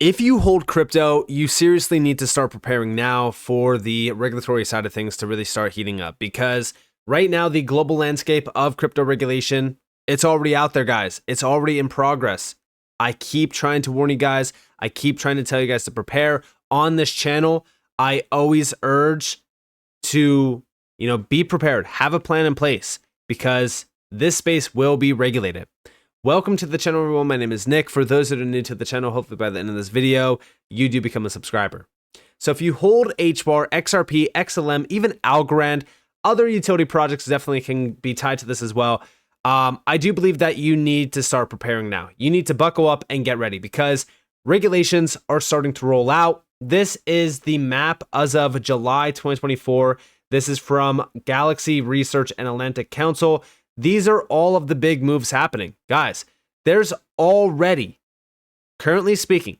If you hold crypto, you seriously need to start preparing now for the regulatory side of things to really start heating up, because right now the global landscape of crypto regulation, it's already out there, guys. It's already in progress. I keep trying to warn you guys. I keep trying to tell you guys to prepare on this channel. I always urge to, be prepared, have a plan in place, because this space will be regulated. Welcome to the channel, everyone. My name is Nick. For those that are new to the channel, hopefully by the end of this video, you do become a subscriber. So if you hold HBAR, XRP, XLM, even Algorand, other utility projects definitely can be tied to this as well. I do believe that you need to start preparing now. You need to buckle up and get ready, because regulations are starting to roll out. This is the map as of July 2024. This is from Galaxy Research and Atlantic Council. These are all of the big moves happening. Guys, there's already, currently speaking,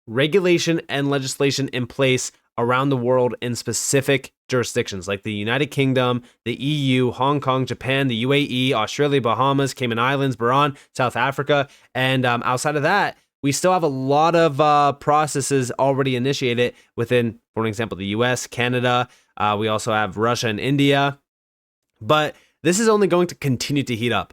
regulation and legislation in place around the world in specific jurisdictions like the United Kingdom, the EU, Hong Kong, Japan, the UAE, Australia, Bahamas, Cayman Islands, Bahrain, South Africa. And outside of that, we still have a lot of processes already initiated within, for example, the US, Canada. We also have Russia and India. But this is only going to continue to heat up.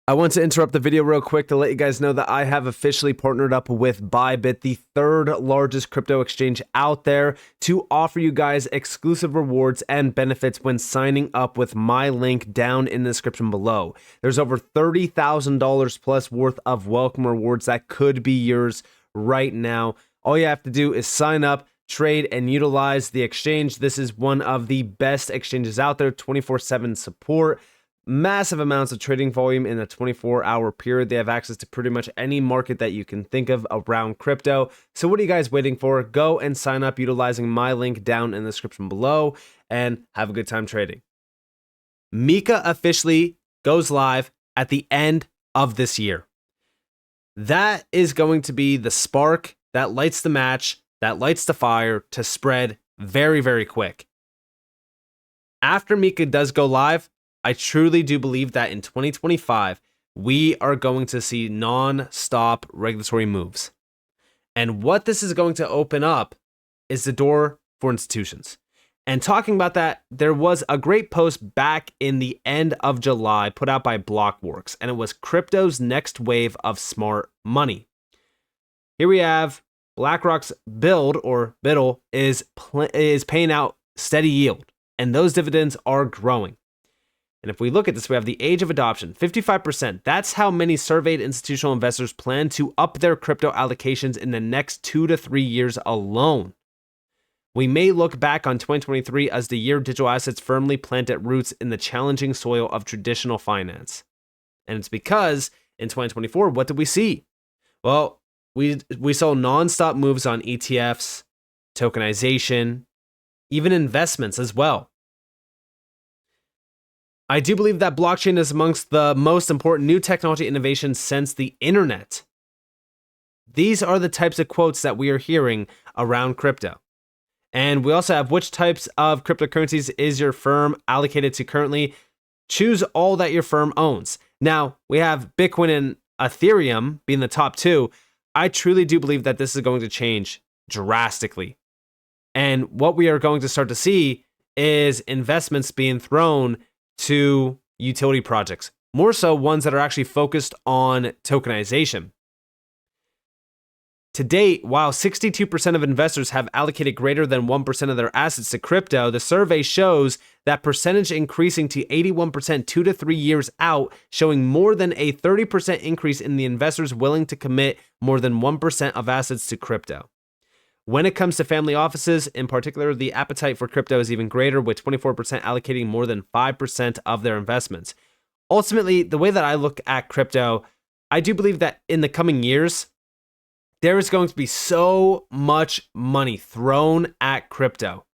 I want to interrupt the video real quick to let you guys know that I have officially partnered up with Bybit, the third largest crypto exchange out there, to offer you guys exclusive rewards and benefits when signing up with my link down in the description below. There's over $30,000 plus worth of welcome rewards that could be yours right now. All you have to do is sign up, trade, and utilize the exchange. This is one of the best exchanges out there, 24/7 support. Massive amounts of trading volume in a 24-hour period. They have access to pretty much any market that you can think of around crypto. So what are you guys waiting for? Go and sign up utilizing my link down in the description below and have a good time trading. Mika officially goes live at the end of this year. That is going to be the spark that lights the match, that lights the fire to spread very, very quick. After Mika does go live, I truly do believe that in 2025, we are going to see non-stop regulatory moves. And what this is going to open up is the door for institutions. And talking about that, there was a great post back in the end of July put out by Blockworks, and it was crypto's next wave of smart money. Here we have BlackRock's build, or BUIDL, is paying out steady yield, and those dividends are growing. And if we look at this, we have the age of adoption, 55%. That's how many surveyed institutional investors plan to up their crypto allocations in the next 2 to 3 years alone. We may look back on 2023 as the year digital assets firmly planted roots in the challenging soil of traditional finance. And it's because in 2024, what did we see? Well, we saw nonstop moves on ETFs, tokenization, even investments as well. I do believe that blockchain is amongst the most important new technology innovations since the internet. These are the types of quotes that we are hearing around crypto. And we also have, which types of cryptocurrencies is your firm allocated to currently? Choose all that your firm owns. Now, we have Bitcoin and Ethereum being the top two. I truly do believe that this is going to change drastically. And what we are going to start to see is investments being thrown to utility projects, more so ones that are actually focused on tokenization. To date, while 62% of investors have allocated greater than 1% of their assets to crypto, the survey shows that percentage increasing to 81% 2 to 3 years out, showing more than a 30% increase in the investors willing to commit more than 1% of assets to crypto. When it comes to family offices, in particular, the appetite for crypto is even greater, with 24% allocating more than 5% of their investments. Ultimately, the way that I look at crypto, I do believe that in the coming years, there is going to be so much money thrown at crypto.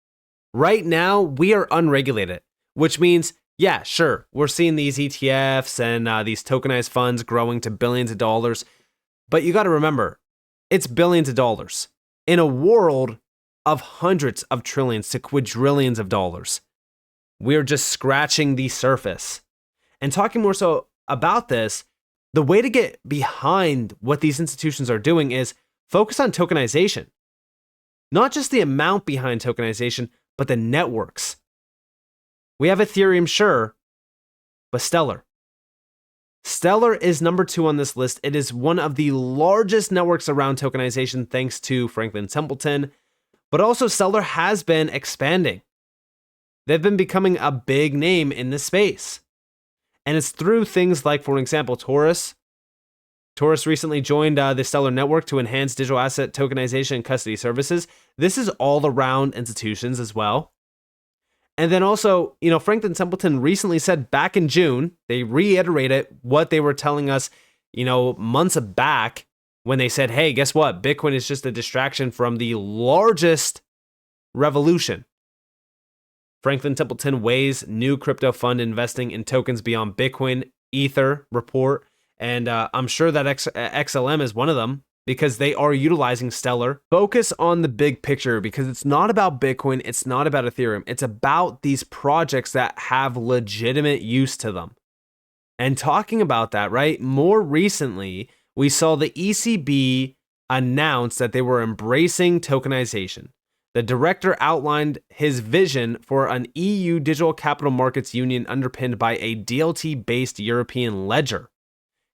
Right now, we are unregulated, which means, yeah, sure, we're seeing these ETFs and these tokenized funds growing to billions of dollars. But you got to remember, it's billions of dollars in a world of hundreds of trillions to quadrillions of dollars. We're just scratching the surface. And talking more so about this, the way to get behind what these institutions are doing is focus on tokenization. Not just the amount behind tokenization, but the networks. We have Ethereum, sure, but Stellar. Stellar is number 2 on this list. It is one of the largest networks around tokenization thanks to Franklin Templeton, but also Stellar has been expanding. They've been becoming a big name in this space. And it's through things like, for example, Taurus. Taurus recently joined the Stellar network to enhance digital asset tokenization and custody services. This is all around institutions as well. And then also, Franklin Templeton recently said back in June, they reiterated what they were telling us, months back when they said, hey, guess what? Bitcoin is just a distraction from the largest revolution. Franklin Templeton weighs new crypto fund investing in tokens beyond Bitcoin, Ether report. And I'm sure that XLM is one of them, because they are utilizing Stellar. Focus on the big picture, because it's not about Bitcoin, it's not about Ethereum. It's about these projects that have legitimate use to them. And talking about that, right? More recently, we saw the ECB announce that they were embracing tokenization. The director outlined his vision for an EU digital capital markets union underpinned by a DLT-based European ledger.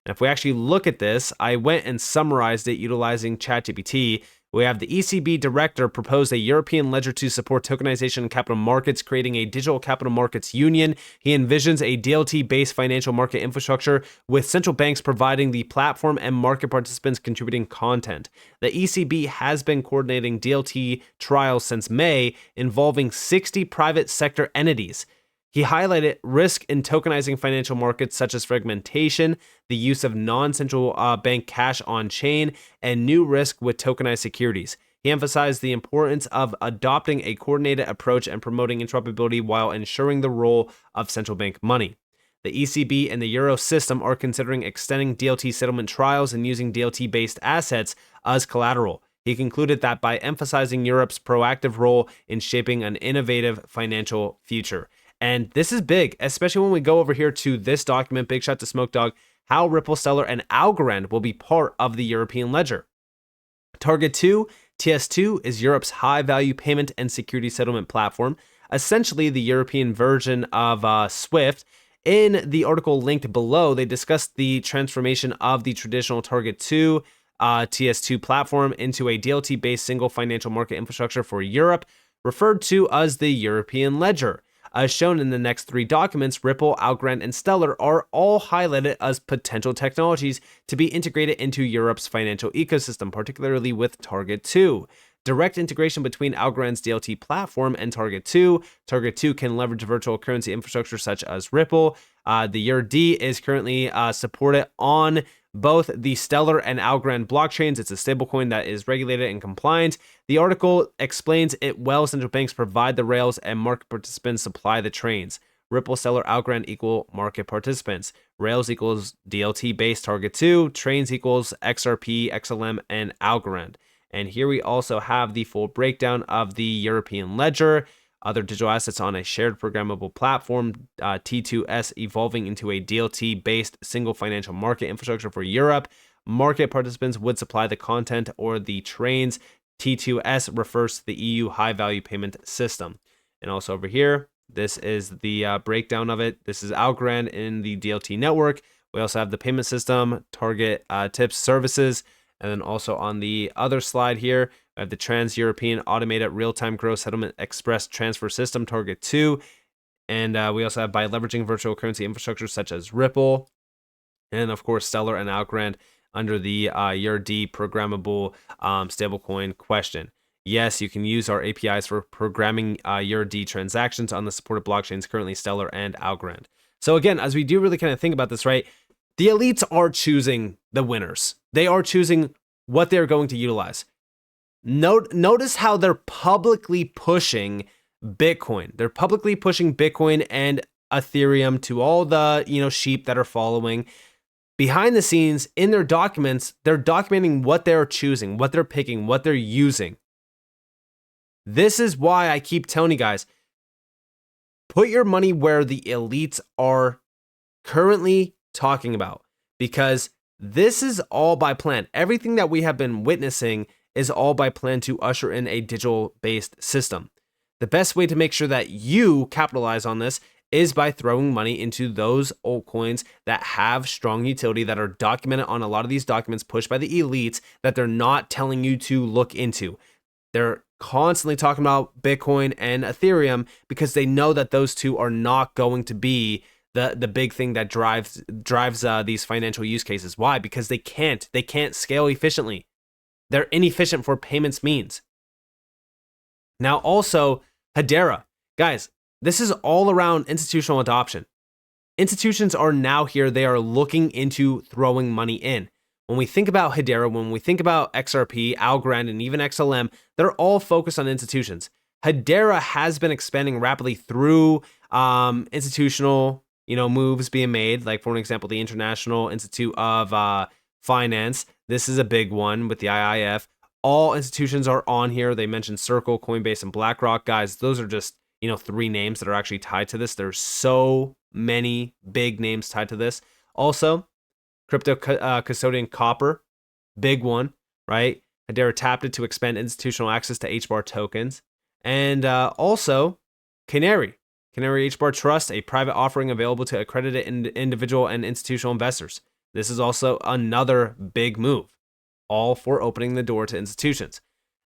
And if we actually look at this, I went and summarized it utilizing ChatGPT. We have the ECB director proposed a European ledger to support tokenization in capital markets, creating a digital capital markets union. He envisions a DLT-based financial market infrastructure with central banks providing the platform and market participants contributing content. The ECB has been coordinating DLT trials since May, involving 60 private sector entities. He highlighted risk in tokenizing financial markets such as fragmentation, the use of non-central bank cash on-chain, and new risk with tokenized securities. He emphasized the importance of adopting a coordinated approach and promoting interoperability while ensuring the role of central bank money. The ECB and the Euro system are considering extending DLT settlement trials and using DLT-based assets as collateral. He concluded that by emphasizing Europe's proactive role in shaping an innovative financial future. And this is big, especially when we go over here to this document, big shot to Smoke Dog, how Ripple, Stellar, and Algorand will be part of the European ledger. Target 2, TS2, is Europe's high-value payment and security settlement platform, essentially the European version of SWIFT. In the article linked below, they discussed the transformation of the traditional Target 2 TS2 platform into a DLT-based single financial market infrastructure for Europe, referred to as the European ledger. As shown in the next 3 documents, Ripple, Algorand, and Stellar are all highlighted as potential technologies to be integrated into Europe's financial ecosystem, particularly with Target 2. Direct integration between Algorand's DLT platform and Target 2. Target 2 can leverage virtual currency infrastructure such as Ripple. The EURD is currently supported on both the Stellar and Algorand blockchains. It's a stablecoin that is regulated and compliant. The article explains it well. Central banks provide the rails and market participants supply the trains. Ripple, Stellar, Algorand equal market participants. Rails equals DLT-based Target 2. Trains equals XRP, XLM, and Algorand. And here we also have the full breakdown of the European ledger. Other digital assets on a shared programmable platform, T2S evolving into a DLT-based single financial market infrastructure for Europe. Market participants would supply the content or the trains. T2S refers to the EU high-value payment system. And also over here, this is the breakdown of it. This is Algorand in the DLT network. We also have the payment system, target tips services. And then also on the other slide here, we have the Trans-European Automated Real-Time Gross Settlement Express Transfer System, Target 2. And we also have by leveraging virtual currency infrastructure such as Ripple. And of course, Stellar and Algorand under the EURD programmable stablecoin question. Yes, you can use our APIs for programming EURD transactions on the supported blockchains, currently Stellar and Algorand. So again, as we do really kind of think about this, right? The elites are choosing the winners. They are choosing what they're going to utilize. Notice how they're publicly pushing Bitcoin. They're publicly pushing Bitcoin and Ethereum to all the, sheep that are following. Behind the scenes, in their documents, they're documenting what they're choosing, what they're picking, what they're using. This is why I keep telling you guys, put your money where the elites are currently talking about, because This is all by plan. Everything that we have been witnessing is all by plan to usher in a digital-based system. The best way to make sure that you capitalize on this is by throwing money into those altcoins that have strong utility, that are documented on a lot of these documents pushed by the elites that they're not telling you to look into. They're constantly talking about Bitcoin and Ethereum because they know that those two are not going to be the big thing that drives these financial use cases. Why? Because they can't scale efficiently. They're inefficient for payments means. Now also Hedera. Guys, this is all around institutional adoption. Institutions are now here. They are looking into throwing money in. When we think about Hedera, when we think about XRP, Algorand, and even XLM, they're all focused on institutions. Hedera has been expanding rapidly through institutional moves being made. Like, for an example, the International Institute of Finance. This is a big one with the IIF. All institutions are on here. They mentioned Circle, Coinbase, and BlackRock. Guys, those are just 3 names that are actually tied to this. There's so many big names tied to this. Also, crypto custodian Copper, big one, right? Hedera tapped it to expand institutional access to HBAR tokens. And also, Canary HBAR Trust, a private offering available to accredited individual and institutional investors. This is also another big move, all for opening the door to institutions.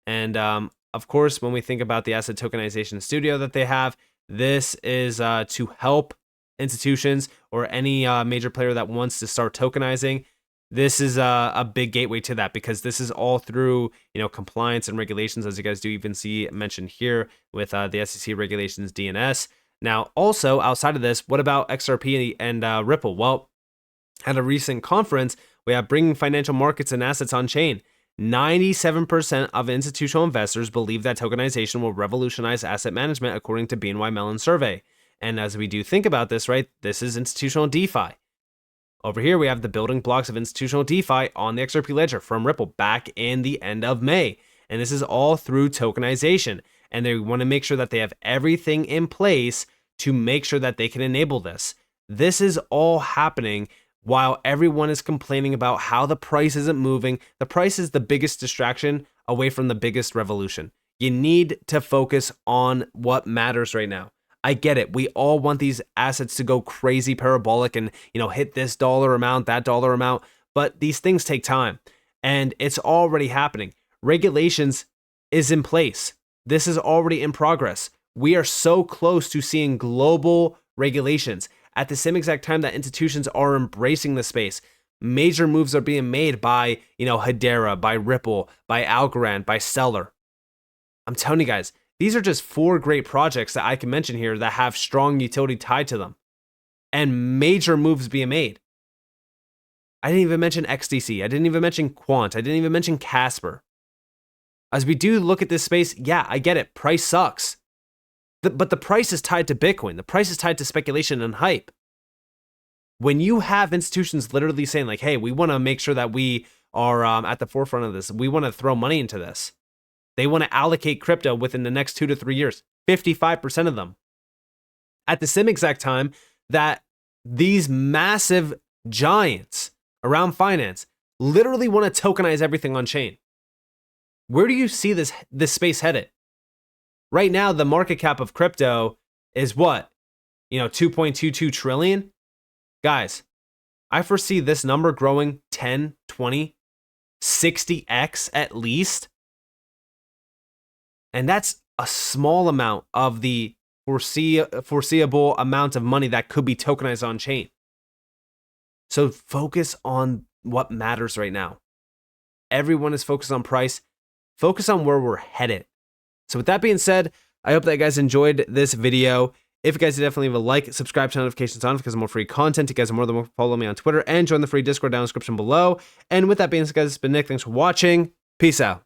And of course, when we think about the asset tokenization studio that they have, this is to help institutions or any major player that wants to start tokenizing. This is a big gateway to that, because this is all through compliance and regulations, as you guys do even see mentioned here with the SEC regulations, DNS. Now, also outside of this, what about XRP and Ripple? Well, at a recent conference, we have bringing financial markets and assets on chain. 97% of institutional investors believe that tokenization will revolutionize asset management, according to BNY Mellon survey. And as we do think about this, right, this is institutional DeFi. Over here, we have the building blocks of institutional DeFi on the XRP ledger from Ripple back in the end of May. And this is all through tokenization. And they want to make sure that they have everything in place to make sure that they can enable this. This is all happening while everyone is complaining about how the price isn't moving. The price is the biggest distraction away from the biggest revolution. You need to focus on what matters right now. I get it. We all want these assets to go crazy parabolic and, hit this dollar amount, that dollar amount, but these things take time, and it's already happening. Regulations is in place. This is already in progress. We are so close to seeing global regulations. At the same exact time that institutions are embracing the space, major moves are being made by, Hedera, by Ripple, by Algorand, by Stellar. I'm telling you guys, these are just 4 great projects that I can mention here that have strong utility tied to them and major moves being made. I didn't even mention XDC. I didn't even mention Quant. I didn't even mention Casper. As we do look at this space, yeah, I get it. Price sucks. But the price is tied to Bitcoin. The price is tied to speculation and hype. When you have institutions literally saying like, hey, we want to make sure that we are at the forefront of this. We want to throw money into this. They want to allocate crypto within the next 2 to 3 years. 55% of them. At the same exact time that these massive giants around finance literally want to tokenize everything on chain. Where do you see this space headed? Right now, the market cap of crypto is what? 2.22 trillion? Guys, I foresee this number growing 10, 20, 60x at least. And that's a small amount of the foreseeable amount of money that could be tokenized on chain. So focus on what matters right now. Everyone is focused on price. Focus on where we're headed. So with that being said, I hope that you guys enjoyed this video. If you guys did, definitely leave a like, subscribe, turn notifications on because of more free content. You guys are more than welcome to follow me on Twitter and join the free Discord down in the description below. And with that being said, guys, it's been Nick. Thanks for watching. Peace out.